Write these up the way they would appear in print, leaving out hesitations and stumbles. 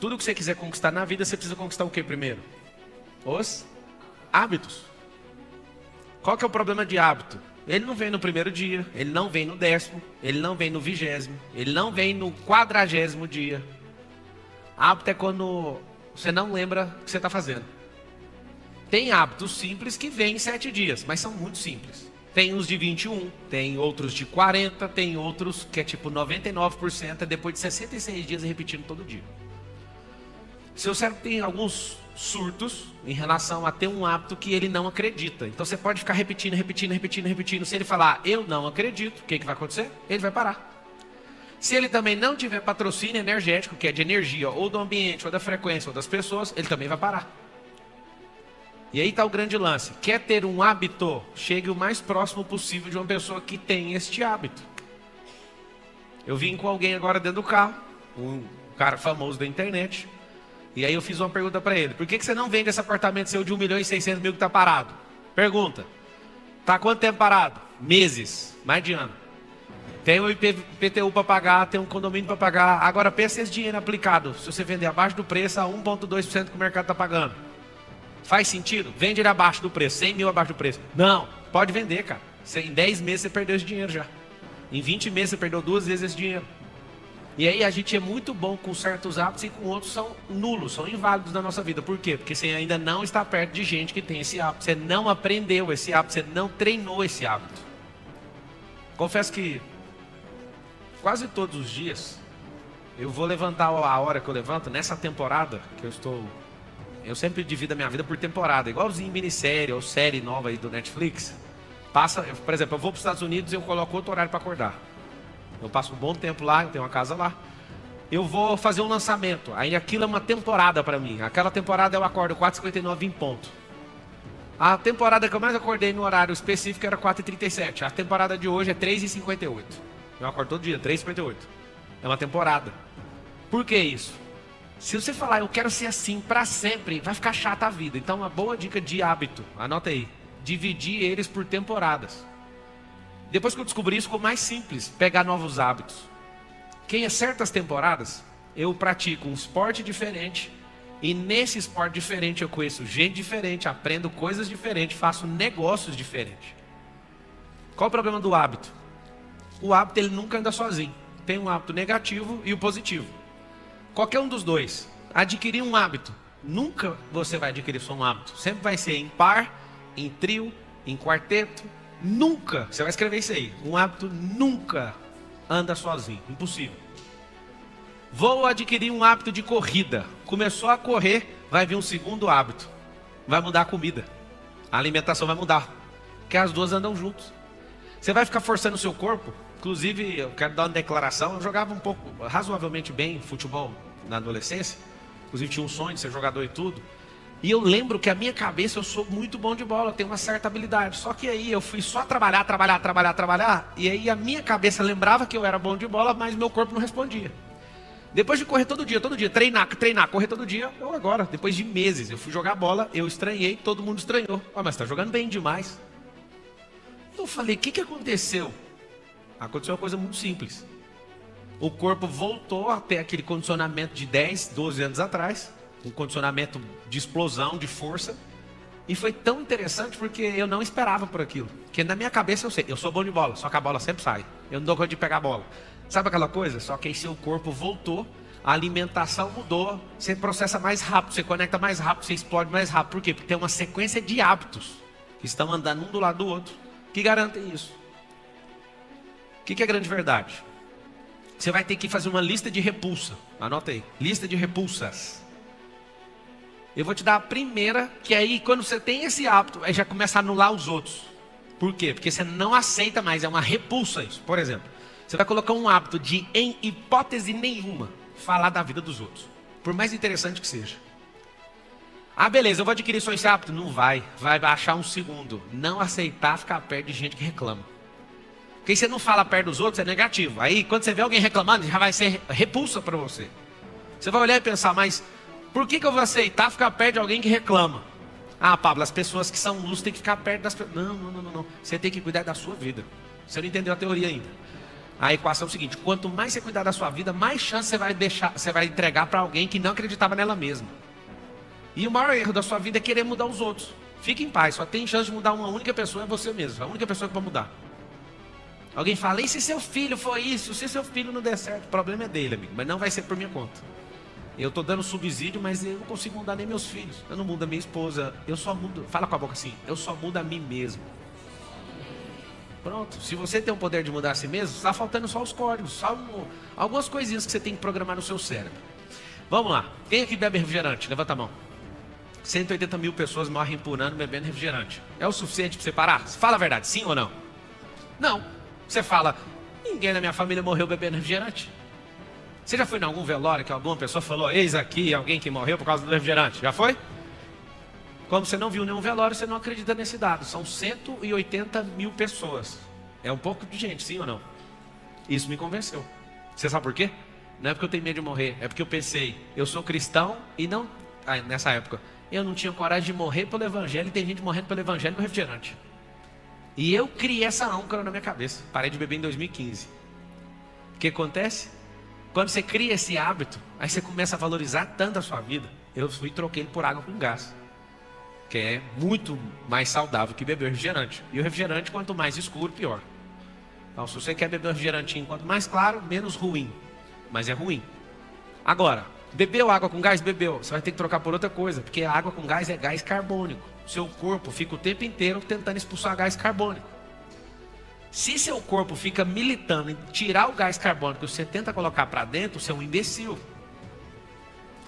Tudo que você quiser conquistar na vida, você precisa conquistar o que primeiro? Os hábitos. Qual que é o problema de hábito? Ele não vem no primeiro dia, ele não vem no 10º, ele não vem no 20º, ele não vem no 40º dia. Hábito é quando você não lembra o que você está fazendo. Tem hábitos simples que vêm em 7 dias, mas são muito simples. Tem uns de 21, tem outros de 40, tem outros que é tipo 99%, é depois de 66 dias repetindo todo dia. Seu cérebro tem alguns surtos em relação a ter um hábito que ele não acredita. Então você pode ficar repetindo. Se ele falar, eu não acredito, o que vai acontecer? Ele vai parar. Se ele também não tiver patrocínio energético, que é de energia, ou do ambiente, ou da frequência, ou das pessoas, ele também vai parar. E aí está o grande lance. Quer ter um hábito? Chegue o mais próximo possível de uma pessoa que tem este hábito. Eu vim com alguém agora dentro do carro, um cara famoso da internet. E aí eu fiz uma pergunta para ele. Por que você não vende esse apartamento seu de 1.600.000 que está parado? Pergunta. Está há quanto tempo parado? Meses. Mais de ano. Tem o IPTU para pagar, tem um condomínio para pagar. Agora pensa esse dinheiro aplicado. Se você vender abaixo do preço, a 1,2% que o mercado está pagando. Faz sentido? Vende ele abaixo do preço. 100 mil abaixo do preço. Não. Pode vender, cara. Em 10 meses você perdeu esse dinheiro já. Em 20 meses você perdeu 2 vezes esse dinheiro. E aí a gente é muito bom com certos hábitos e com outros são nulos, são inválidos na nossa vida. Por quê? Porque você ainda não está perto de gente que tem esse hábito. Você não aprendeu esse hábito, você não treinou esse hábito. Confesso que quase todos os dias eu vou levantar a hora que eu levanto. Nessa temporada que eu sempre divido a minha vida por temporada, igualzinho minissérie ou série nova aí do Netflix. Por exemplo, eu vou para os Estados Unidos e eu coloco outro horário para acordar. Eu passo um bom tempo lá, eu tenho uma casa lá. Eu vou fazer um lançamento. Aí aquilo é uma temporada para mim. Aquela temporada eu acordo 4h59 em ponto. A temporada que eu mais acordei no horário específico era 4h37. A temporada de hoje é 3h58. Eu acordo todo dia, 3h58. É uma temporada. Por que isso? Se você falar, eu quero ser assim para sempre, vai ficar chata a vida. Então uma boa dica de hábito, anota aí. Dividir eles por temporadas. Depois que eu descobri isso, ficou mais simples pegar novos hábitos. Que em certas temporadas, eu pratico um esporte diferente. E nesse esporte diferente eu conheço gente diferente, aprendo coisas diferentes, faço negócios diferentes. Qual o problema do hábito? O hábito ele nunca anda sozinho. Tem um hábito negativo e o positivo. Qualquer um dos dois. Adquirir um hábito. Nunca você vai adquirir só um hábito. Sempre vai ser em par, em trio, em quarteto. Nunca, você vai escrever isso aí. Um hábito nunca anda sozinho. Impossível. Vou adquirir um hábito de corrida. Começou a correr, vai vir um segundo hábito. Vai mudar a comida. A alimentação vai mudar. Porque as duas andam juntos. Você vai ficar forçando o seu corpo. Inclusive, eu quero dar uma declaração. Eu jogava um pouco, razoavelmente bem futebol na adolescência. Inclusive tinha um sonho de ser jogador e tudo. E eu lembro que a minha cabeça, eu sou muito bom de bola, eu tenho uma certa habilidade. Só que aí eu fui só trabalhar. E aí a minha cabeça lembrava que eu era bom de bola, mas meu corpo não respondia. Depois de correr todo dia, treinar, correr todo dia, eu agora, depois de meses, eu fui jogar bola, eu estranhei, todo mundo estranhou. Mas tá jogando bem demais. Eu falei, o que aconteceu? Aconteceu uma coisa muito simples. O corpo voltou a ter aquele condicionamento de 10, 12 anos atrás. Um condicionamento de explosão, de força. E foi tão interessante porque eu não esperava por aquilo. Porque na minha cabeça eu sei, eu sou bom de bola, só que a bola sempre sai. Eu não dou conta de pegar a bola. Sabe aquela coisa? Só que aí seu corpo voltou, a alimentação mudou, você processa mais rápido, você conecta mais rápido, você explode mais rápido. Por quê? Porque tem uma sequência de hábitos que estão andando um do lado do outro, que garantem isso. O que é a grande verdade? Você vai ter que fazer uma lista de repulsa. Anota aí, lista de repulsas. Eu vou te dar a primeira, que aí quando você tem esse hábito, aí já começa a anular os outros. Por quê? Porque você não aceita mais, é uma repulsa isso. Por exemplo, você vai colocar um hábito de, em hipótese nenhuma, falar da vida dos outros. Por mais interessante que seja. Ah, beleza, eu vou adquirir só esse hábito? Não vai baixar um segundo. Não aceitar ficar perto de gente que reclama. Porque você não fala perto dos outros, é negativo. Aí quando você vê alguém reclamando, já vai ser repulsa para você. Você vai olhar e pensar, mas por que eu vou aceitar ficar perto de alguém que reclama? Ah, Pablo, as pessoas que são luz têm que ficar perto das pessoas. Não. Você tem que cuidar da sua vida. Você não entendeu a teoria ainda. A equação é o seguinte: quanto mais você cuidar da sua vida, mais chance você vai entregar para alguém que não acreditava nela mesma. E o maior erro da sua vida é querer mudar os outros. Fique em paz, só tem chance de mudar uma única pessoa, é você mesmo. A única pessoa que vai mudar. Alguém fala: e se seu filho for isso? Se seu filho não der certo? O problema é dele, amigo, mas não vai ser por minha conta. Eu estou dando subsídio, mas eu não consigo mudar nem meus filhos. Eu não mudo a minha esposa. Eu só mudo, fala com a boca assim, eu só mudo a mim mesmo. Pronto, se você tem o poder de mudar a si mesmo, está faltando só os códigos, só algumas coisinhas que você tem que programar no seu cérebro. Vamos lá, quem aqui bebe refrigerante? Levanta a mão. 180 mil pessoas morrem por ano bebendo refrigerante. É o suficiente para você parar? Fala a verdade, sim ou não? Não. Você fala: ninguém na minha família morreu bebendo refrigerante. Você já foi em algum velório que alguma pessoa falou: eis aqui alguém que morreu por causa do refrigerante? Já foi? Como você não viu nenhum velório, você não acredita nesse dado. São 180 mil pessoas. É um pouco de gente, sim ou não? Isso me convenceu. Você sabe por quê? Não é porque eu tenho medo de morrer. É porque eu pensei: eu sou cristão e não... nessa época, eu não tinha coragem de morrer pelo evangelho. E tem gente morrendo pelo evangelho com refrigerante. E eu criei essa âncora na minha cabeça. Parei de beber em 2015. O que acontece? Quando você cria esse hábito, aí você começa a valorizar tanto a sua vida. Eu fui e troquei ele por água com gás, que é muito mais saudável que beber refrigerante. E o refrigerante, quanto mais escuro, pior. Então, se você quer beber um refrigerantinho, quanto mais claro, menos ruim. Mas é ruim. Agora, bebeu água com gás? Bebeu. Você vai ter que trocar por outra coisa, porque a água com gás é gás carbônico. Seu corpo fica o tempo inteiro tentando expulsar gás carbônico. Se seu corpo fica militando em tirar o gás carbônico que você tenta colocar para dentro, você é um imbecil.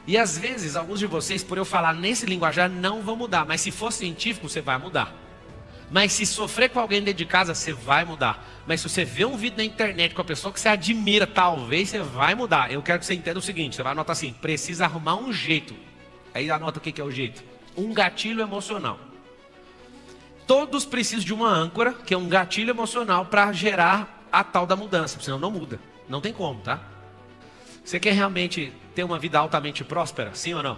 E às vezes, alguns de vocês, por eu falar nesse linguajar, não vão mudar. Mas se for científico, você vai mudar. Mas se sofrer com alguém dentro de casa, você vai mudar. Mas se você vê um vídeo na internet com a pessoa que você admira, talvez você vai mudar. Eu quero que você entenda o seguinte: você vai anotar assim: precisa arrumar um jeito. Aí anota o que é o jeito: um gatilho emocional. Todos precisam de uma âncora, que é um gatilho emocional, para gerar a tal da mudança. Senão não muda. Não tem como, tá? Você quer realmente ter uma vida altamente próspera? Sim ou não?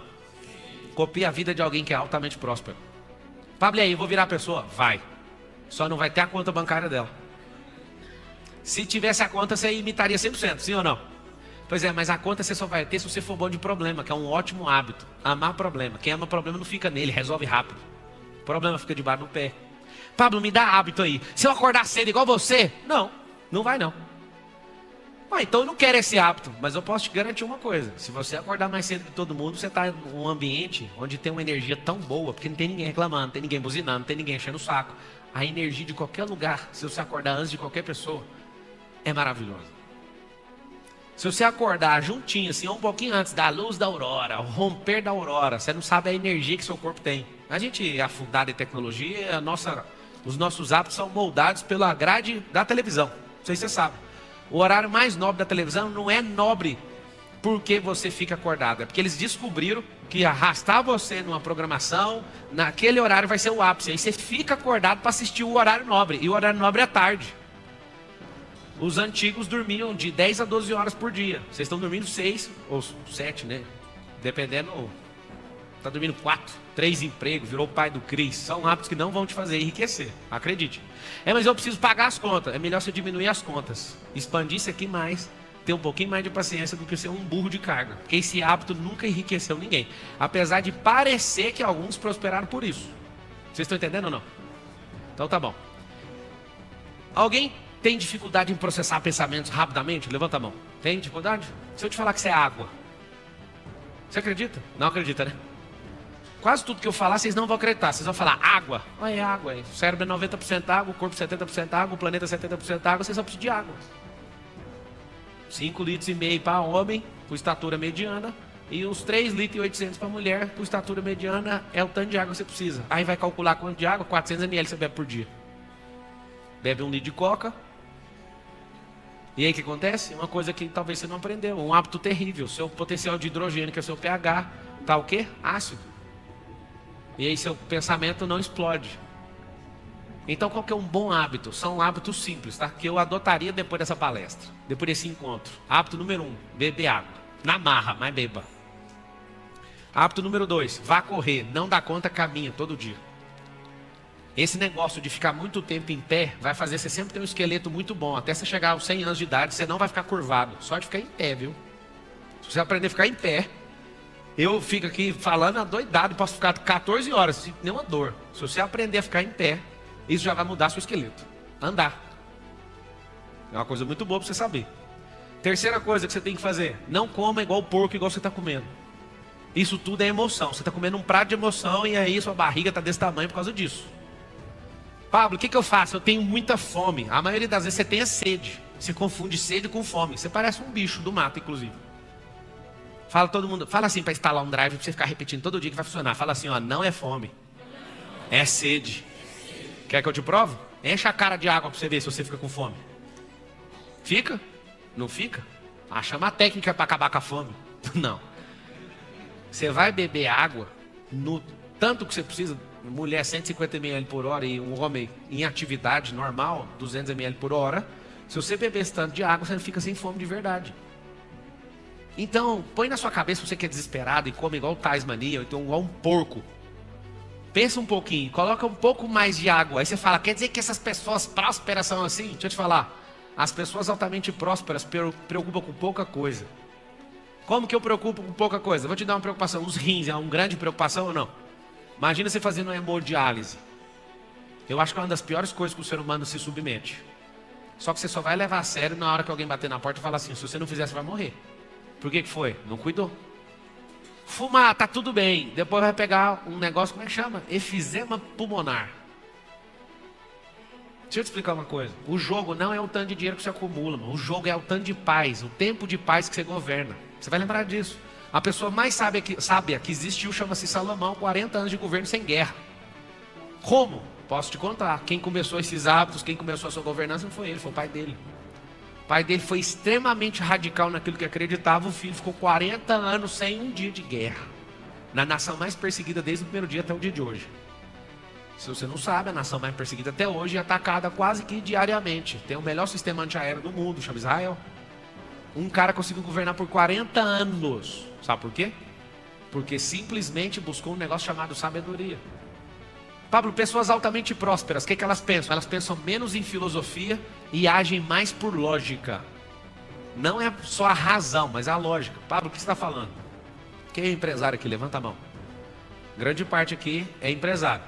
Copie a vida de alguém que é altamente próspero. Pablo, e aí, eu vou virar a pessoa? Vai. Só não vai ter a conta bancária dela. Se tivesse a conta, você imitaria 100%, sim ou não? Pois é, mas a conta você só vai ter se você for bom de problema, que é um ótimo hábito. Amar problema. Quem ama problema não fica nele, resolve rápido. O problema fica debaixo do pé. Pablo, me dá hábito aí. Se eu acordar cedo igual você? Não, não vai não. Então eu não quero esse hábito, mas eu posso te garantir uma coisa: se você acordar mais cedo que todo mundo, você está em um ambiente onde tem uma energia tão boa, porque não tem ninguém reclamando, não tem ninguém buzinando, não tem ninguém enchendo o saco. A energia de qualquer lugar, se você acordar antes de qualquer pessoa, é maravilhosa. Se você acordar juntinho, assim, um pouquinho antes da luz da aurora, o romper da aurora, você não sabe a energia que seu corpo tem. A gente é afundado em tecnologia, os nossos hábitos são moldados pela grade da televisão. Não sei se você sabe. O horário mais nobre da televisão não é nobre porque você fica acordado. É porque eles descobriram que arrastar você numa programação, naquele horário vai ser o ápice. Aí você fica acordado para assistir o horário nobre. E o horário nobre é tarde. Os antigos dormiam de 10 a 12 horas por dia. Vocês estão dormindo 6 ou 7, né? Dependendo. Está dormindo 4, 3 empregos, virou pai do Cris. São hábitos que não vão te fazer enriquecer. Acredite. Mas eu preciso pagar as contas. É melhor você diminuir as contas. Expandir isso aqui mais. Ter um pouquinho mais de paciência do que ser um burro de carga. Porque esse hábito nunca enriqueceu ninguém. Apesar de parecer que alguns prosperaram por isso. Vocês estão entendendo ou não? Então tá bom. Alguém tem dificuldade em processar pensamentos rapidamente? Levanta a mão. Tem dificuldade? Se eu te falar que você é água, você acredita? Não acredita, né? Quase tudo que eu falar, vocês não vão acreditar. Vocês vão falar água. É água. O cérebro é 90% água, o corpo 70% água, o planeta 70% água. Vocês só precisam de água. 5,5 litros para homem, por estatura mediana. E uns 3,8 litros para mulher, por estatura mediana. É o tanto de água que você precisa. Aí vai calcular quanto de água? 400 ml você bebe por dia. Bebe 1 litro de coca. E aí o que acontece? Uma coisa que talvez você não aprendeu. Um hábito terrível. Seu potencial de hidrogênio, que é o seu pH, tá o quê? Ácido. E aí seu pensamento não explode. Então qual que é um bom hábito? São hábitos simples, tá? Que eu adotaria depois dessa palestra, depois desse encontro. Hábito número 1, beber água. Na marra, mas beba. Hábito número 2, vá correr. Não dá conta, caminha todo dia. Esse negócio de ficar muito tempo em pé vai fazer você sempre ter um esqueleto muito bom. Até você chegar aos 100 anos de idade, você não vai ficar curvado. Só de ficar em pé, viu? Se você aprender a ficar em pé, eu fico aqui falando adoidado, posso ficar 14 horas sem nenhuma dor. Se você aprender a ficar em pé, isso já vai mudar seu esqueleto. Andar. É uma coisa muito boa para você saber. Terceira coisa que você tem que fazer: não coma igual porco, igual você está comendo. Isso tudo é emoção. Você está comendo um prato de emoção e aí sua barriga está desse tamanho por causa disso. Pablo, o que eu faço? Eu tenho muita fome. A maioria das vezes você tem a sede. Você confunde sede com fome. Você parece um bicho do mato, inclusive. Fala todo mundo, fala assim para instalar um drive, para você ficar repetindo todo dia que vai funcionar. Fala assim, ó, não é fome, é sede. Quer que eu te provo? Enche a cara de água para você ver se você fica com fome. Fica? Não fica? Ah, chama a técnica para acabar com a fome. Não. Você vai beber água no tanto que você precisa. Mulher 150 ml por hora e um homem em atividade normal 200 ml por hora. Se você beber esse tanto de água, você não fica sem fome de verdade. Então, põe na sua cabeça, você que é desesperado e come igual o Tasmania, ou então igual um porco. Pensa um pouquinho, coloca um pouco mais de água. Aí você fala, quer dizer que essas pessoas prósperas são assim? Deixa eu te falar, as pessoas altamente prósperas preocupam com pouca coisa. Como que eu preocupo com pouca coisa? Vou te dar uma preocupação, os rins é uma grande preocupação ou não? Imagina você fazendo uma hemodiálise. Eu acho que é uma das piores coisas que o ser humano se submete. Só que você só vai levar a sério na hora que alguém bater na porta e falar assim, se você não fizer, você vai morrer. Por que foi? Não cuidou. Fumar, tá tudo bem. Depois vai pegar um negócio, como é que chama? Efizema pulmonar. Deixa eu te explicar uma coisa. O jogo não é o tanto de dinheiro que você acumula, mano. O jogo é o tanto de paz, o tempo de paz que você governa. Você vai lembrar disso. A pessoa mais sábia que existiu chama-se Salomão, 40 anos de governo sem guerra. Como? Posso te contar. Quem começou esses hábitos, quem começou a sua governança não foi ele, foi o pai dele. O pai dele foi extremamente radical naquilo que acreditava. O filho ficou 40 anos sem um dia de guerra. Na nação mais perseguida desde o primeiro dia até o dia de hoje. Se você não sabe, a nação mais perseguida até hoje é atacada quase que diariamente. Tem o melhor sistema antiaéreo do mundo, chama Israel. Um cara conseguiu governar por 40 anos. Sabe por quê? Porque simplesmente buscou um negócio chamado sabedoria. Pablo, pessoas altamente prósperas, o que elas pensam? Elas pensam menos em filosofia e agem mais por lógica. Não é só a razão, mas a lógica. Pablo, o que você está falando? Quem é empresário aqui? Levanta a mão. Grande parte aqui é empresário.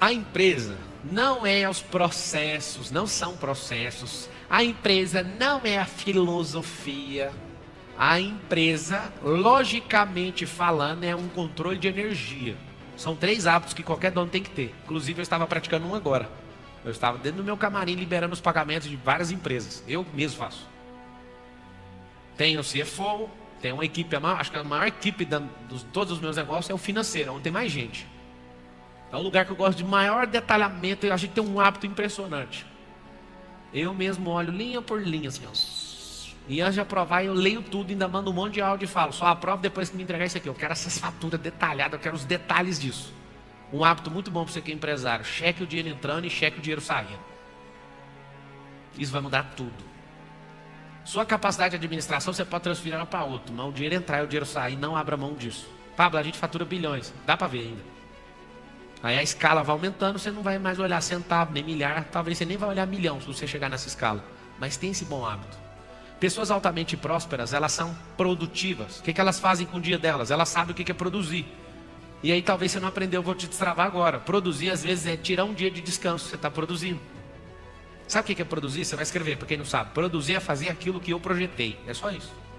A empresa não é os processos, não são processos. A empresa não é a filosofia. A empresa, logicamente falando, é um controle de energia. São 3 hábitos que qualquer dono tem que ter. Inclusive eu estava praticando um agora. Eu estava dentro do meu camarim liberando os pagamentos de várias empresas. Eu mesmo faço. Tenho o CFO, tenho uma equipe, acho que a maior equipe de todos os meus negócios é o financeiro, onde tem mais gente. É um lugar que eu gosto de maior detalhamento. Eu acho que tem um hábito impressionante. Eu mesmo olho linha por linha assim, ó. E antes de aprovar, eu leio tudo, ainda mando um monte de áudio e falo, só aprovo depois que me entregar isso aqui. Eu quero essas faturas detalhadas, eu quero os detalhes disso. Um hábito muito bom para você que é empresário: cheque o dinheiro entrando e cheque o dinheiro saindo. Isso vai mudar tudo. Sua capacidade de administração você pode transferir ela para outro, mas o dinheiro entrar e o dinheiro sair, não abra mão disso. Pablo, a gente fatura bilhões, dá para ver ainda. Aí a escala vai aumentando, você não vai mais olhar centavo, nem milhar, talvez você nem vai olhar milhão se você chegar nessa escala. Mas tem esse bom hábito. Pessoas altamente prósperas, elas são produtivas. O que elas fazem com o dia delas? Elas sabem o que é produzir. E aí talvez você não aprendeu, eu vou te destravar agora. Produzir às vezes é tirar um dia de descanso, você está produzindo. Sabe o que é produzir? Você vai escrever, para quem não sabe. Produzir é fazer aquilo que eu projetei, é só isso.